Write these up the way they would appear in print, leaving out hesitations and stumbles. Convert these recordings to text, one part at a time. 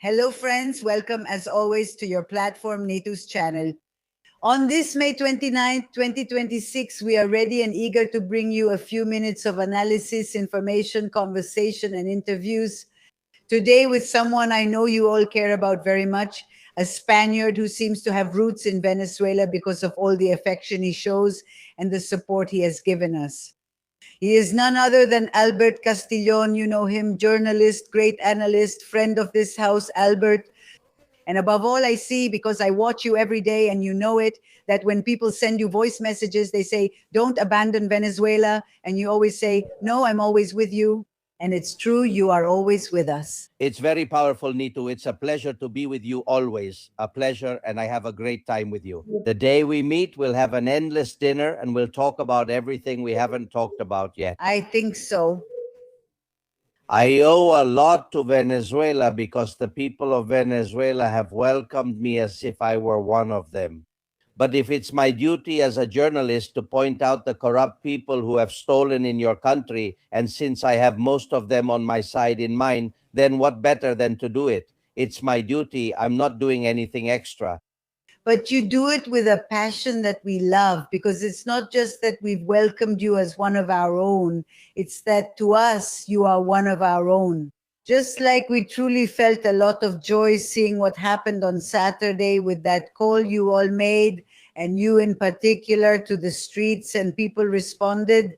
Hello, friends. Welcome, as always, to your platform, Nitu's channel. On this May 29th, 2026, we are ready and eager to bring you a few minutes of analysis, information, conversation, and interviews. Today, with someone I know you all care about very much, a Spaniard who seems to have roots in Venezuela because of all the affection he shows and the support he has given us. He is none other than Albert Castillon. You know him, journalist, great analyst, friend of this house, Albert. And above all, I see, because I watch you every day and you know it, that when people send you voice messages, they say, don't abandon Venezuela. And you always say, no, I'm always with you. And it's true, you are always with us. It's very powerful, Nitu. It's a pleasure to be with you always. A pleasure, and I have a great time with you. The day we meet, we'll have an endless dinner and we'll talk about everything we haven't talked about yet. I think so. I owe a lot to Venezuela because the people of Venezuela have welcomed me as if I were one of them. But if it's my duty as a journalist to point out the corrupt people who have stolen in your country, and since I have most of them on my side in mind, then what better than to do it? It's my duty. I'm not doing anything extra. But you do it with a passion that we love, because it's not just that we've welcomed you as one of our own, it's that to us, you are one of our own. Just like we truly felt a lot of joy seeing what happened on Saturday with that call you all made, and you in particular, to the streets, and people responded.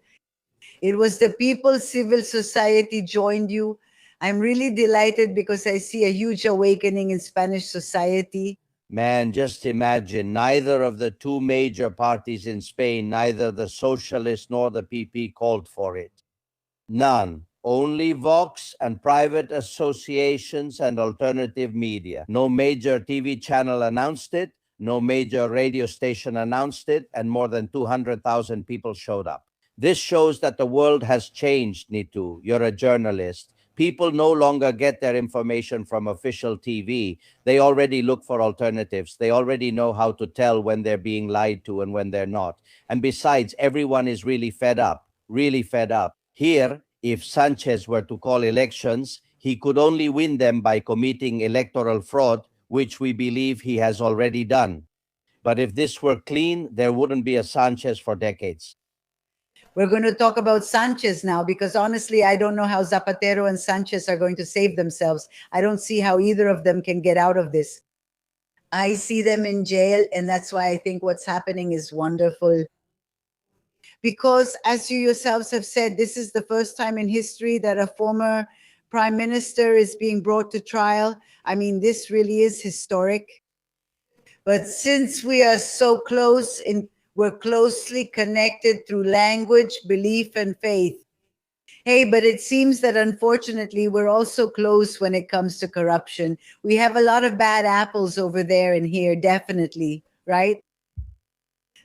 It was the people, civil society joined you. I'm really delighted because I see a huge awakening in Spanish society. Man, just imagine, neither of the two major parties in Spain, neither the Socialists nor the PP, called for it. None. Only Vox and private associations and alternative media. No major TV channel announced it, no major radio station announced it, and more than 200,000 people showed up. This shows that the world has changed, Nitu. You're a journalist. People no longer get their information from official TV. They already look for alternatives. They already know how to tell when they're being lied to and when they're not. And besides, everyone is really fed up, really fed up. Here, if Sánchez were to call elections, he could only win them by committing electoral fraud, which we believe he has already done. But if this were clean, there wouldn't be a Sánchez for decades. We're going to talk about Sánchez now, because honestly, I don't know how Zapatero and Sánchez are going to save themselves. I don't see how either of them can get out of this. I see them in jail, and that's why I think what's happening is wonderful. Because, as you yourselves have said, this is the first time in history that a former prime minister is being brought to trial. I mean, this really is historic. But since we are so close, we're closely connected through language, belief, and faith. Hey, but it seems that unfortunately we're also close when it comes to corruption. We have a lot of bad apples over there and here, definitely, right?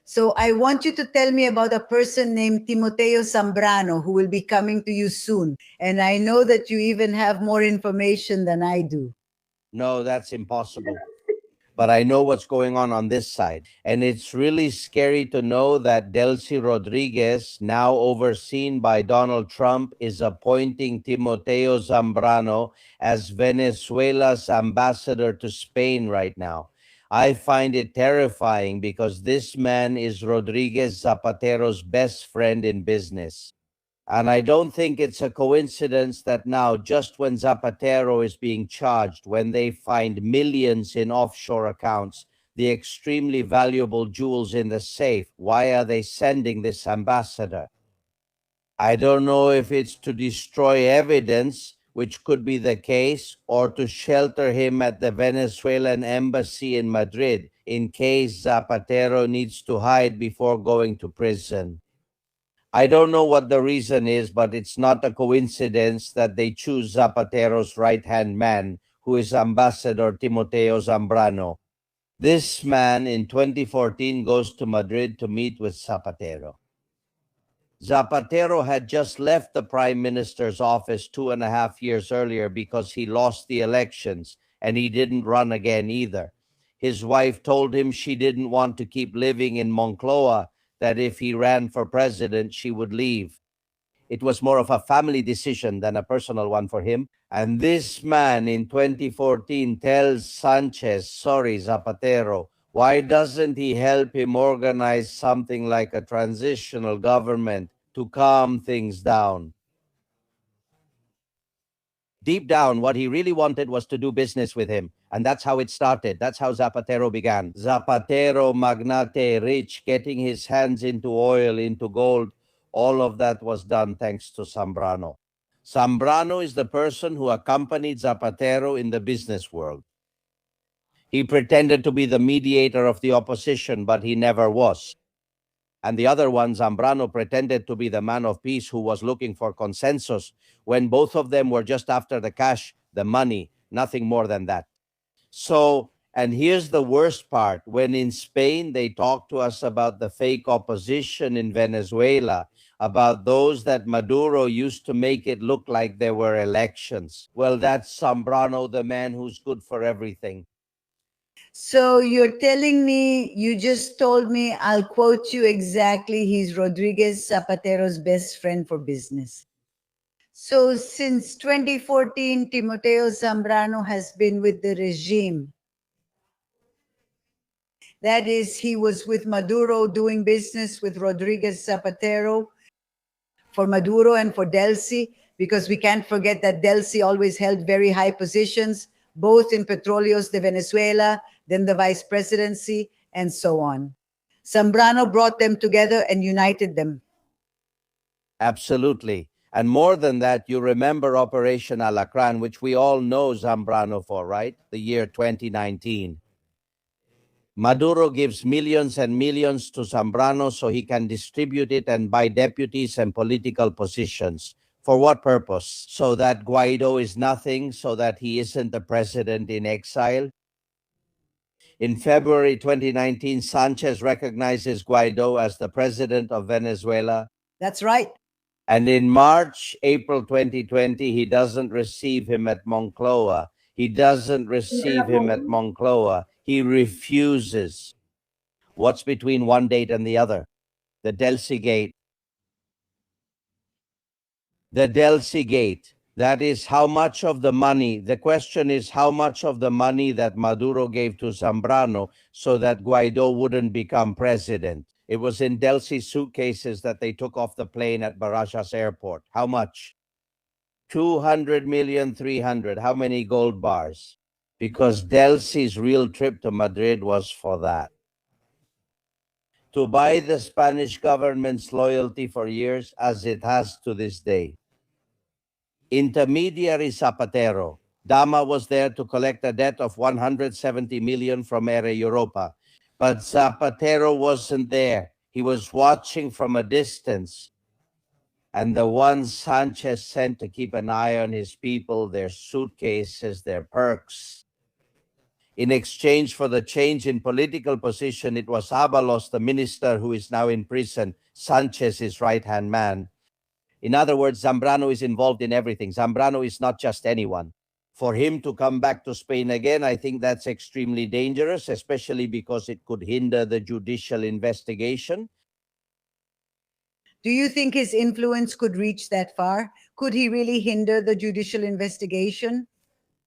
So I want you to tell me about a person named Timoteo Zambrano who will be coming to you soon. And I know that you even have more information than I do. No, that's impossible. But I know what's going on this side. And it's really scary to know that Delcy Rodriguez, now overseen by Donald Trump, is appointing Timoteo Zambrano as Venezuela's ambassador to Spain right now. I find it terrifying because this man is Rodriguez Zapatero's best friend in business. And I don't think it's a coincidence that now, just when Zapatero is being charged, when they find millions in offshore accounts, the extremely valuable jewels in the safe, why are they sending this ambassador? I don't know if it's to destroy evidence, which could be the case, or to shelter him at the Venezuelan embassy in Madrid in case Zapatero needs to hide before going to prison. I don't know what the reason is, but it's not a coincidence that they choose Zapatero's right-hand man, who is Ambassador Timoteo Zambrano. This man in 2014 goes to Madrid to meet with Zapatero. Zapatero had just left the prime minister's office 2.5 years earlier because he lost the elections, and he didn't run again either. His wife told him she didn't want to keep living in Moncloa, that if he ran for president, she would leave. It was more of a family decision than a personal one for him, And this man in 2014 tells Sanchez, sorry, Zapatero, why doesn't he help him organize something like a transitional government to calm things down? Deep down, what he really wanted was to do business with him. And that's how it started. That's how Zapatero began. Zapatero, magnate, rich, getting his hands into oil, into gold. All of that was done thanks to Zambrano. Zambrano is the person who accompanied Zapatero in the business world. He pretended to be the mediator of the opposition, but he never was. And the other one, Zambrano, pretended to be the man of peace who was looking for consensus when both of them were just after the cash, the money, nothing more than that. So, and here's the worst part. When in Spain, they talk to us about the fake opposition in Venezuela, about those that Maduro used to make it look like there were elections. Well, that's Zambrano, the man who's good for everything. So you're telling me, you just told me, I'll quote you exactly, he's Rodriguez Zapatero's best friend for business. So since 2014, Timoteo Zambrano has been with the regime. That is, he was with Maduro doing business with Rodriguez Zapatero for Maduro and for Delcy, because we can't forget that Delcy always held very high positions, both in Petróleos de Venezuela, then the vice presidency, and so on. Zambrano brought them together and united them. Absolutely. And more than that, you remember Operation Alacran, which we all know Zambrano for, right? The year 2019. Maduro gives millions and millions to Zambrano so he can distribute it and buy deputies and political positions. For what purpose? So that Guaido is nothing, so that he isn't the president in exile? In February 2019, Sanchez recognizes Guaido as the president of Venezuela. That's right. And in March, April 2020, he doesn't receive him at Moncloa. He doesn't receive him at Moncloa. He refuses. What's between one date and the other? The Delcy Gate. The Delcy Gate. That is how much of the money, the question is how much of the money that Maduro gave to Zambrano so that Guaido wouldn't become president. It was in Delcy's suitcases that they took off the plane at Barajas Airport. How much? 200 million, 300. How many gold bars? Because Delcy's real trip to Madrid was for that. To buy the Spanish government's loyalty for years, as it has to this day. Intermediary Zapatero. Dama was there to collect a debt of 170 million from Air Europa. But Zapatero wasn't there. He was watching from a distance. And the ones Sanchez sent to keep an eye on his people, their suitcases, their perks. In exchange for the change in political position, it was Abalos, the minister who is now in prison, Sanchez's right-hand man. In other words, Zambrano is involved in everything. Zambrano is not just anyone. For him to come back to Spain again, I think that's extremely dangerous, especially because it could hinder the judicial investigation. Do you think his influence could reach that far? Could he really hinder the judicial investigation?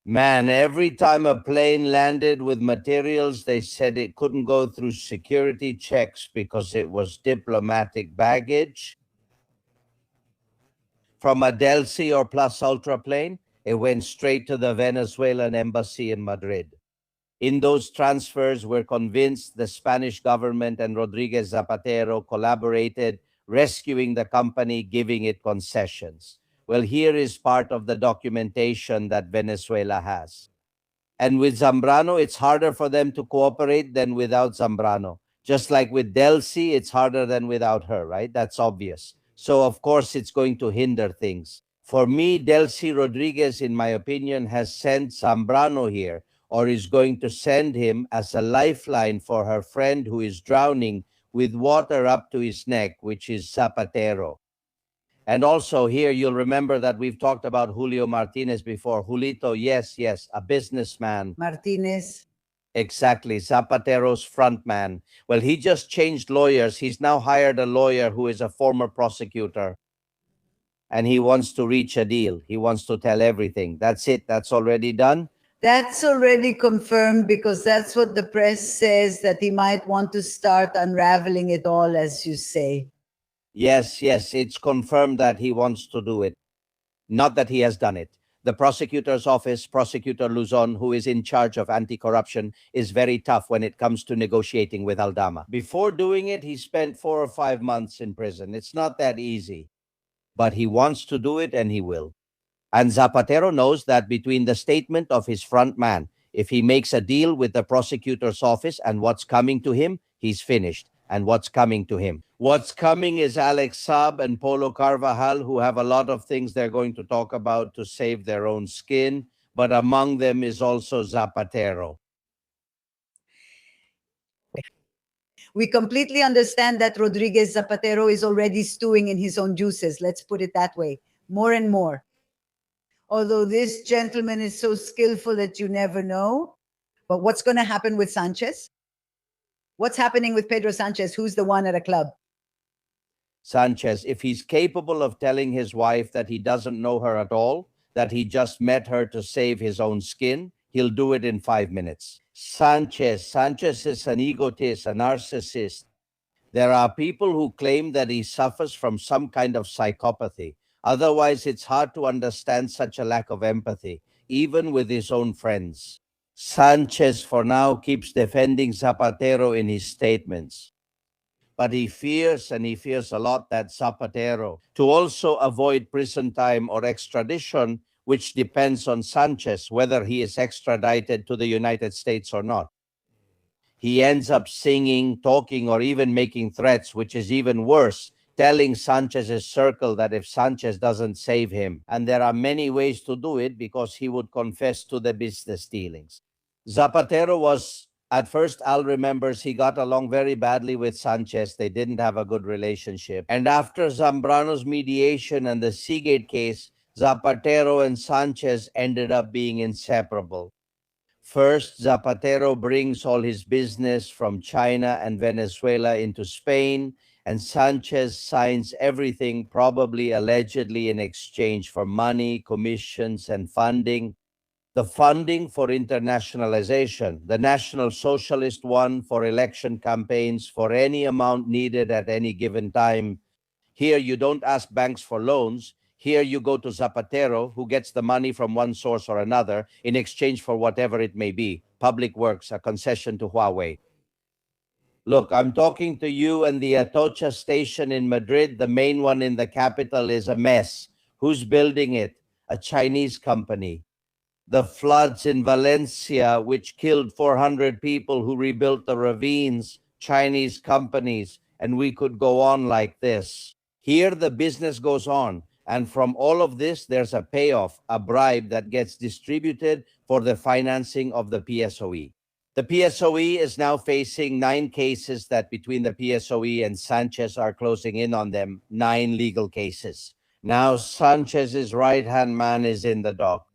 Man, every time a plane landed with materials, they said it couldn't go through security checks because it was diplomatic baggage. From a Delcy or Plus Ultra plane, it went straight to the Venezuelan embassy in Madrid. In those transfers, we're convinced the Spanish government and Rodriguez Zapatero collaborated, rescuing the company, giving it concessions. Well, here is part of the documentation that Venezuela has. And with Zambrano, it's harder for them to cooperate than without Zambrano. Just like with Delcy, it's harder than without her, right? That's obvious. So, of course, it's going to hinder things. For me, Delcy Rodriguez, in my opinion, has sent Zambrano here, or is going to send him as a lifeline for her friend who is drowning with water up to his neck, which is Zapatero. And also here, you'll remember that we've talked about Julio Martinez before. Julito, yes, a businessman. Martinez. Exactly, Zapatero's front man. Well, he just changed lawyers. He's now hired a lawyer who is a former prosecutor. And he wants to reach a deal. He wants to tell everything. That's it. That's already done. That's already confirmed because that's what the press says, that he might want to start unraveling it all, as you say. Yes, yes, it's confirmed that he wants to do it, not that he has done it. The prosecutor's office, Prosecutor Luzon, who is in charge of anti corruption, is very tough when it comes to negotiating with Aldama. Before doing it, he spent 4 or 5 months in prison. It's not that easy, but he wants to do it and he will. And Zapatero knows that between the statement of his front man, if he makes a deal with the prosecutor's office and what's coming to him, he's finished. And what's coming to him? What's coming is Alex Saab and Polo Carvajal, who have a lot of things they're going to talk about to save their own skin. But among them is also Zapatero. We completely understand that Rodriguez Zapatero is already stewing in his own juices. Let's put it that way. More and more. Although this gentleman is so skillful that you never know. But what's going to happen with Sanchez? What's happening with Pedro Sanchez, who's the one at a club? Sanchez, if he's capable of telling his wife that he doesn't know her at all, that he just met her to save his own skin, he'll do it in 5 minutes. Sanchez is an egotist, a narcissist. There are people who claim that he suffers from some kind of psychopathy. Otherwise, it's hard to understand such a lack of empathy, even with his own friends. Sanchez, for now, keeps defending Zapatero in his statements. But he fears, and he fears a lot, that Zapatero, to also avoid prison time or extradition, which depends on Sanchez, whether he is extradited to the United States or not. He ends up singing, talking, or even making threats, which is even worse, telling Sanchez's circle that if Sanchez doesn't save him, and there are many ways to do it because he would confess to the business dealings. Zapatero was, at first, Al remembers, he got along very badly with Sanchez. They didn't have a good relationship. And after Zambrano's mediation and the Seagate case, Zapatero and Sanchez ended up being inseparable. First, Zapatero brings all his business from China and Venezuela into Spain, and Sanchez signs everything, probably allegedly in exchange for money, commissions, and funding. The funding for internationalization, the National Socialist one for election campaigns for any amount needed at any given time. Here, you don't ask banks for loans. Here, you go to Zapatero, who gets the money from one source or another in exchange for whatever it may be. Public works, a concession to Huawei. Look, I'm talking to you, and the Atocha station in Madrid, the main one in the capital, is a mess. Who's building it? A Chinese company. The floods in Valencia, which killed 400 people who rebuilt the ravines, Chinese companies, and we could go on like this. Here, the business goes on. And from all of this, there's a payoff, a bribe that gets distributed for the financing of the PSOE. The PSOE is now facing 9 cases that between the PSOE and Sanchez are closing in on them, 9 legal cases. Now, Sanchez's right-hand man is in the dock.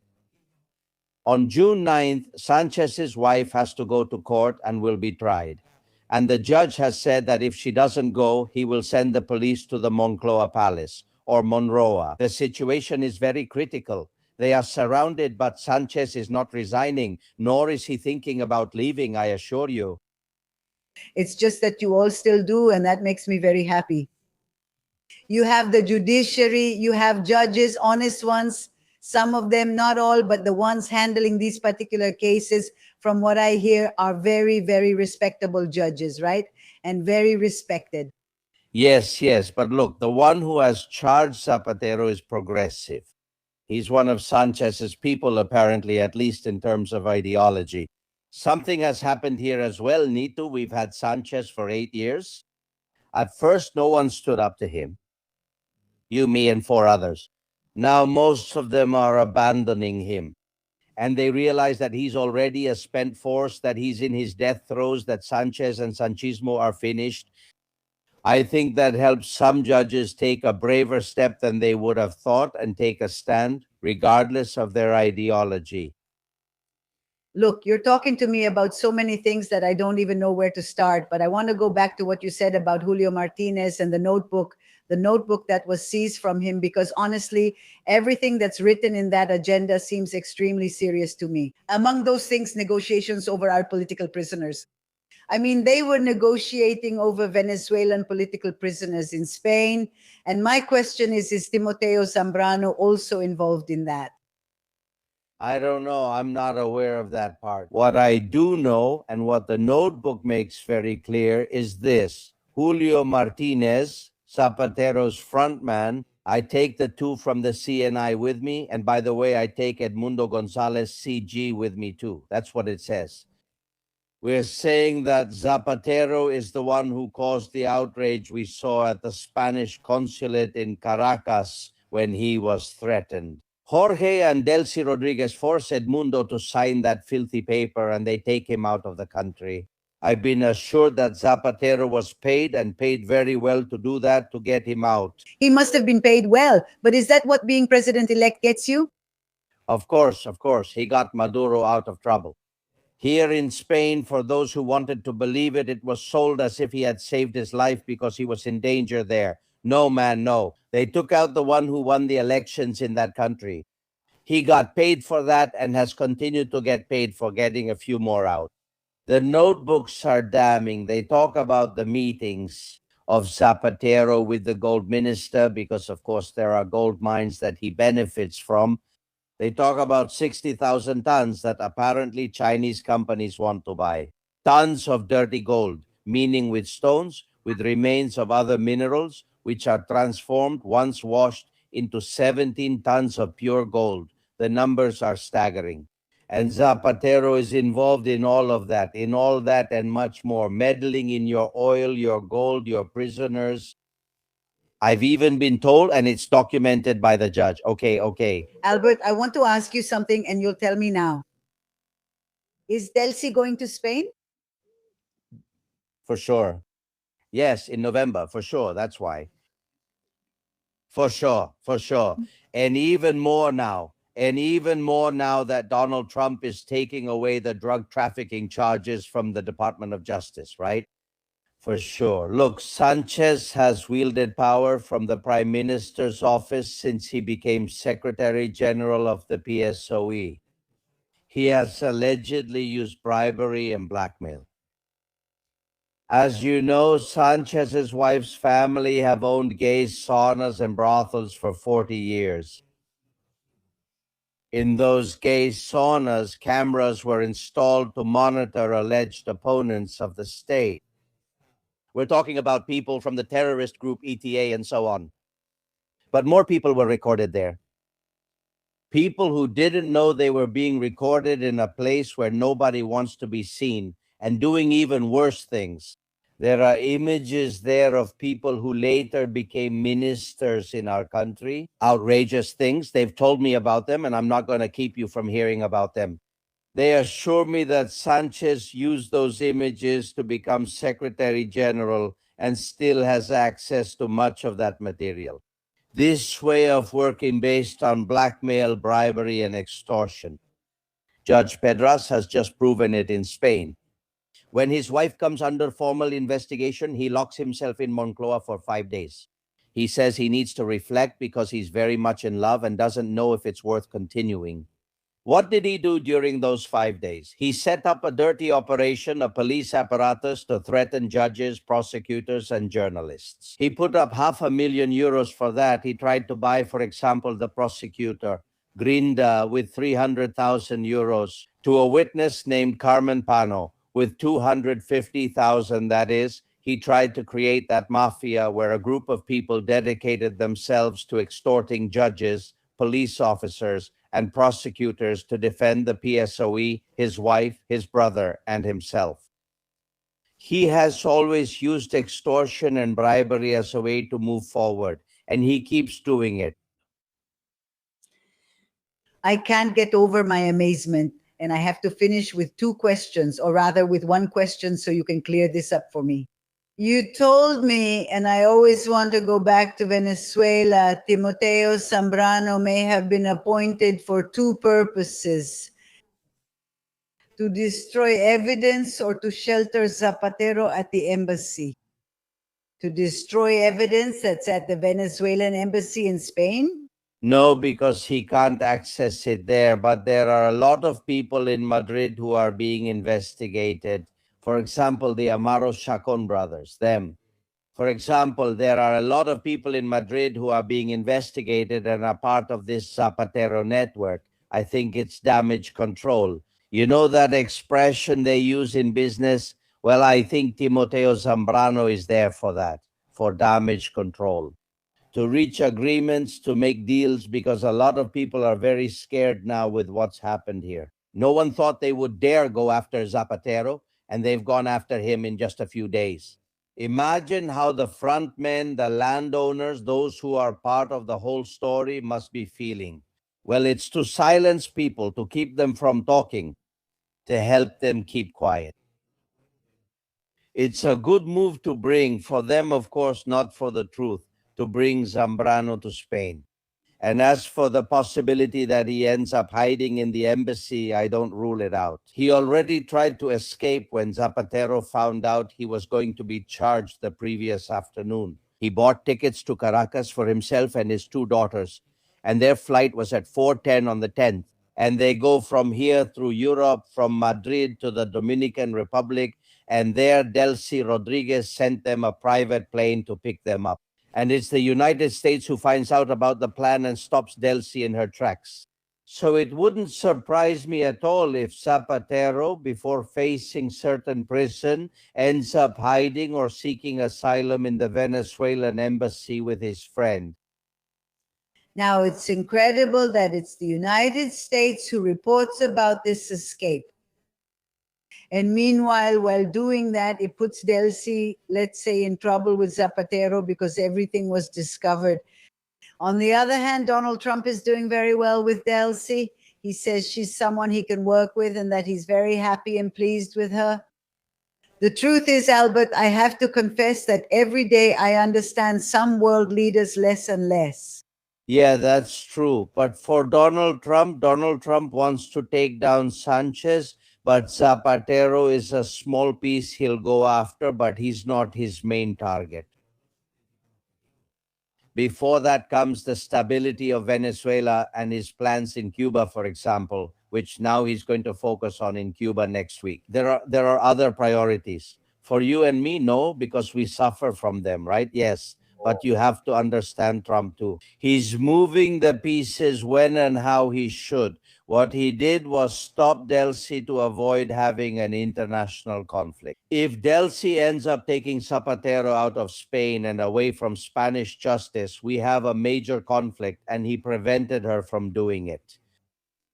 On June 9th, Sanchez's wife has to go to court and will be tried. And the judge has said that if she doesn't go, he will send the police to the Moncloa Palace or Monroa. The situation is very critical. They are surrounded, but Sanchez is not resigning, nor is he thinking about leaving, I assure you. It's just that you all still do, and that makes me very happy. You have the judiciary, you have judges, honest ones, some of them, not all, but the ones handling these particular cases, from what I hear, are very, very respectable judges, right? And very respected. Yes, yes, but look, the one who has charged Zapatero is progressive. He's one of Sanchez's people, apparently, at least in terms of ideology. Something has happened here as well, Nito. We've had Sanchez for 8 years. At first, no one stood up to him. You, me, and 4 others. Now, most of them are abandoning him. And they realize that he's already a spent force, that he's in his death throes, that Sanchez and Sanchismo are finished. I think that helps some judges take a braver step than they would have thought and take a stand, regardless of their ideology. Look, you're talking to me about so many things that I don't even know where to start, but I want to go back to what you said about Julio Martinez and the notebook the notebook that was seized from him, because honestly, everything that's written in that agenda seems extremely serious to me. Among those things, negotiations over our political prisoners. I mean, they were negotiating over Venezuelan political prisoners in Spain. And my question is Timoteo Zambrano also involved in that? I don't know. I'm not aware of that part. What I do know, and what the notebook makes very clear, is this: Julio Martinez, Zapatero's frontman. I take the two from the CNI with me. And by the way, I take Edmundo Gonzalez, CG, with me too. That's what it says. We're saying that Zapatero is the one who caused the outrage we saw at the Spanish consulate in Caracas when he was threatened. Jorge and Delcy Rodriguez force Edmundo to sign that filthy paper, and they take him out of the country. I've been assured that Zapatero was paid, and paid very well, to do that, to get him out. He must have been paid well, but is that what being president elect gets you? Of course, he got Maduro out of trouble. Here in Spain, for those who wanted to believe it, it was sold as if he had saved his life because he was in danger there. No, man, no. They took out the one who won the elections in that country. He got paid for that and has continued to get paid for getting a few more out. The notebooks are damning. They talk about the meetings of Zapatero with the gold minister because, of course, there are gold mines that he benefits from. They talk about 60,000 tons that apparently Chinese companies want to buy. Tons of dirty gold, meaning with stones, with remains of other minerals, which are transformed once washed into 17 tons of pure gold. The numbers are staggering. And Zapatero is involved in all of that, and much more, meddling in your oil, your gold, your prisoners. I've even been told, and it's documented by the judge. Okay. Albert, I want to ask you something and you'll tell me now. Is Delcy going to Spain? For sure. Yes, in November, for sure. That's why. For sure. And even more now. That Donald Trump is taking away the drug trafficking charges from the Department of Justice, right? For sure. Look, Sánchez has wielded power from the Prime Minister's office since he became Secretary General of the PSOE. He has allegedly used bribery and blackmail. As you know, Sanchez's wife's family have owned gay saunas and brothels for 40 years. In those gay saunas, cameras were installed to monitor alleged opponents of the state. We're talking about people from the terrorist group ETA and so on. But more people were recorded there. People who didn't know they were being recorded in a place where nobody wants to be seen, and doing even worse things. There are images there of people who later became ministers in our country. Outrageous things. They've told me about them, and I'm not going to keep you from hearing about them. They assure me that Sanchez used those images to become Secretary General and still has access to much of that material. This way of working based on blackmail, bribery, and extortion. Judge Pedras has just proven it in Spain. When his wife comes under formal investigation, he locks himself in Moncloa for 5 days. He says he needs to reflect because he's very much in love and doesn't know if it's worth continuing. What did he do during those 5 days? He set up a dirty operation, a police apparatus to threaten judges, prosecutors, and journalists. He put up €500,000 for that. He tried to buy, for example, the prosecutor, Grinda, with €300,000, to a witness named Carmen Pano with 250,000. That is, he tried to create that mafia where a group of people dedicated themselves to extorting judges, police officers, and prosecutors to defend the PSOE, his wife, his brother, and himself. He has always used extortion and bribery as a way to move forward, and he keeps doing it. I can't get over my amazement, and I have to finish with two questions, or rather with one question, so you can clear this up for me. You told me, and I always want to go back to Venezuela, Timoteo Zambrano may have been appointed for two purposes: to destroy evidence or to shelter Zapatero at the embassy. To destroy evidence that's at the Venezuelan embassy in Spain? No, because he can't access it there. But there are a lot of people in Madrid who are being investigated. For example, the Amaro Chacon brothers, them. For example, there are a lot of people in Madrid who are being investigated and are part of this Zapatero network. I think it's damage control. You know that expression they use in business? Well, I think Timoteo Zambrano is there for that, for damage control, to reach agreements, to make deals, because a lot of people are very scared now with what's happened here. No one thought they would dare go after Zapatero, and they've gone after him in just a few days. Imagine how the front men, the landowners, those who are part of the whole story must be feeling. Well, it's to silence people, to keep them from talking, to help them keep quiet. It's a good move to bring, for them, of course, not for the truth, to bring Zambrano to Spain. And as for the possibility that he ends up hiding in the embassy, I don't rule it out. He already tried to escape when Zapatero found out he was going to be charged the previous afternoon. He bought tickets to Caracas for himself and his two daughters, and their flight was at 4:10 on the 10th. And they go from here through Europe, from Madrid to the Dominican Republic, and there Delcy Rodriguez sent them a private plane to pick them up. And it's the United States who finds out about the plan and stops Delcy in her tracks. So it wouldn't surprise me at all if Zapatero, before facing certain prison, ends up hiding or seeking asylum in the Venezuelan embassy with his friend. Now, it's incredible that it's the United States who reports about this escape. And meanwhile, while doing that, it puts Delcy, let's say, in trouble with Zapatero because everything was discovered. On the other hand, Donald Trump is doing very well with Delcy. He says she's someone he can work with and that he's very happy and pleased with her. The truth is, Albert, I have to confess that every day I understand some world leaders less and less. Yeah, that's true. But for Donald Trump wants to take down Sanchez, but Zapatero is a small piece he'll go after, but he's not his main target. Before that comes the stability of Venezuela and his plans in Cuba, for example, which now he's going to focus on in Cuba next week. There are other priorities. For you and me, no, because we suffer from them, right? Yes. But you have to understand Trump too. He's moving the pieces when and how he should. What he did was stop Delcy to avoid having an international conflict. If Delcy ends up taking Zapatero out of Spain and away from Spanish justice, we have a major conflict, and he prevented her from doing it.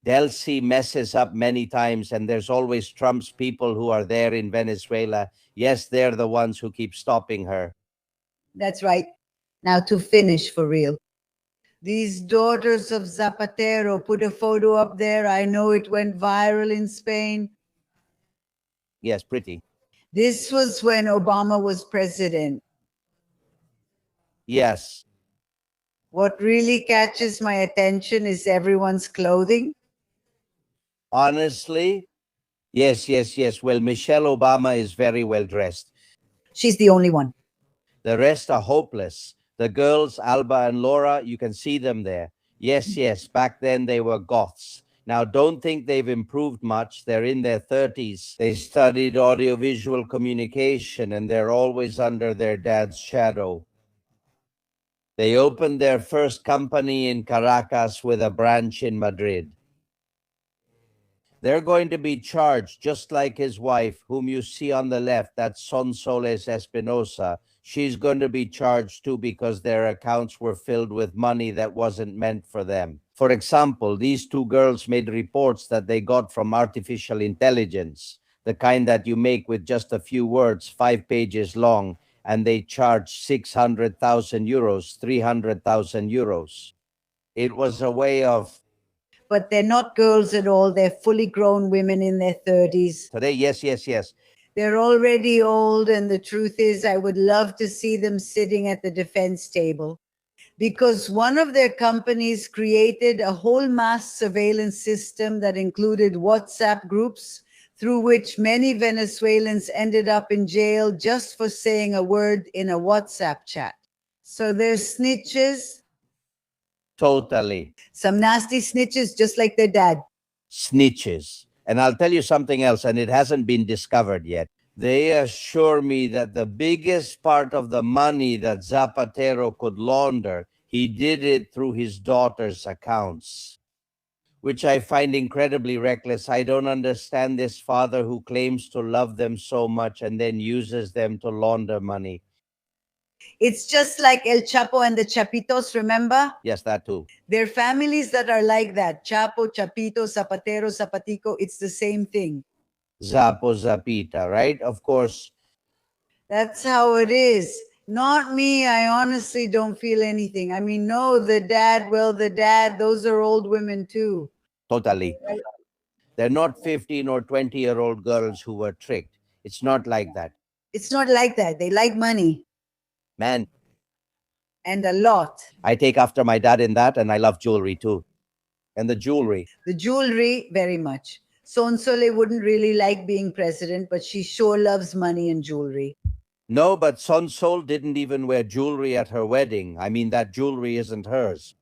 Delcy messes up many times, and there's always Trump's people who are there in Venezuela. Yes, they're the ones who keep stopping her. That's right. Now, to finish for real. These daughters of Zapatero put a photo up there. I know it went viral in Spain. Yes, pretty. This was when Obama was president. Yes. What really catches my attention is everyone's clothing. Honestly, yes. Well, Michelle Obama is very well dressed. She's the only one. The rest are hopeless. The girls, Alba and Laura, you can see them there. Yes. Back then they were goths. Now, don't think they've improved much. They're in their 30s. They studied audiovisual communication, and they're always under their dad's shadow. They opened their first company in Caracas with a branch in Madrid. They're going to be charged just like his wife, whom you see on the left, that's Sonsoles Espinosa. She's going to be charged too because their accounts were filled with money that wasn't meant for them. For example, these two girls made reports that they got from artificial intelligence, the kind that you make with just a few words, 5 pages long, and they charged 600,000 euros, 300,000 euros. It was a way of But they're not girls at all. They're fully grown women in their 30s. today, yes. They're already old, and the truth is, I would love to see them sitting at the defense table because one of their companies created a whole mass surveillance system that included WhatsApp groups through which many Venezuelans ended up in jail just for saying a word in a WhatsApp chat. So there's snitches, Totally. some nasty snitches just like their dad. Snitches. And I'll tell you something else, and it hasn't been discovered yet. They assure me that the biggest part of the money that Zapatero could launder, he did it through his daughter's accounts, which I find incredibly reckless. I don't understand this father who claims to love them so much and then uses them to launder money. It's just like El Chapo and the Chapitos, remember? Yes, that too. There are families that are like that. Chapo, Chapito, Zapatero, Zapatico, it's the same thing. Zapo Zapita, right? Of course. That's how it is. Not me. I honestly don't feel anything. I mean, no, the dad, those are old women too. Totally. They're not 15 or 20-year-old girls who were tricked. It's not like that. It's not like that. They like money Man, and a lot. I take after my dad in that, and I love jewelry too. And the jewelry. The jewelry, very much. Sonsole wouldn't really like being president, but she sure loves money and jewelry. No, but Son Sol didn't even wear jewelry at her wedding. I mean, that jewelry isn't hers.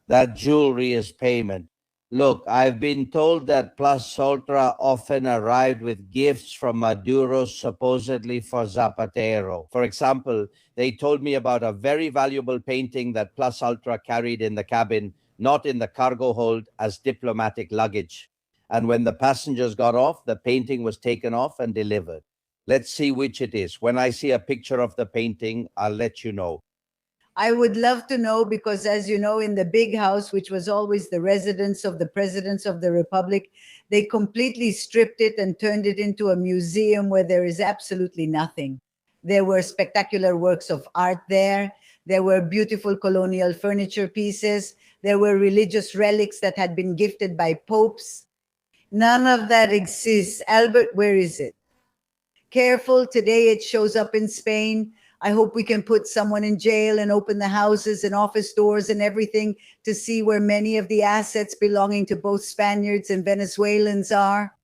That jewelry is payment. Look, I've been told that Plus Ultra often arrived with gifts from Maduro, supposedly for Zapatero. For example, they told me about a very valuable painting that Plus Ultra carried in the cabin, not in the cargo hold, as diplomatic luggage. And when the passengers got off, the painting was taken off and delivered. Let's see which it is. When I see a picture of the painting, I'll let you know. I would love to know because, as you know, in the big house, which was always the residence of the presidents of the republic, they completely stripped it and turned it into a museum where there is absolutely nothing. There were spectacular works of art there. There were beautiful colonial furniture pieces. There were religious relics that had been gifted by popes. None of that exists. Albert, where is it? Careful, today it shows up in Spain. I hope we can put someone in jail and open the houses and office doors and everything to see where many of the assets belonging to both Spaniards and Venezuelans are.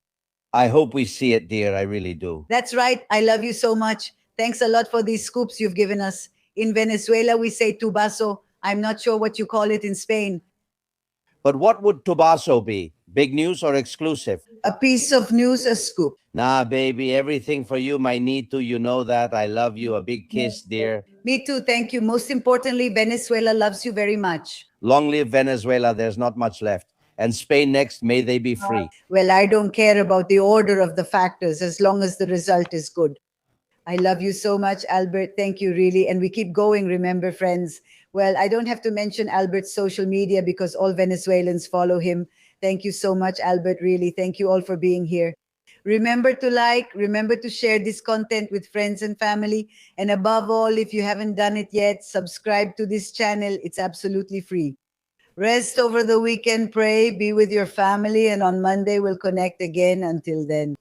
I hope we see it, dear. I really do. That's right. I love you so much. Thanks a lot for these scoops you've given us. In Venezuela, we say tubazo. I'm not sure what you call it in Spain. But what would Tobaso be? Big news or exclusive? A piece of news, a scoop. Nah, baby, everything for you, my need to. You know that. I love you. A big kiss, dear. Me too. Thank you. Most importantly, Venezuela loves you very much. Long live Venezuela. There's not much left. And Spain next. May they be free. Well, I don't care about the order of the factors as long as the result is good. I love you so much, Albert. Thank you, really. And we keep going, remember, friends. Well, I don't have to mention Albert's social media because all Venezuelans follow him. Thank you so much, Albert, really. Thank you all for being here. Remember to like, remember to share this content with friends and family. And above all, if you haven't done it yet, subscribe to this channel. It's absolutely free. Rest over the weekend, pray, be with your family, and on Monday we'll connect again. Until then.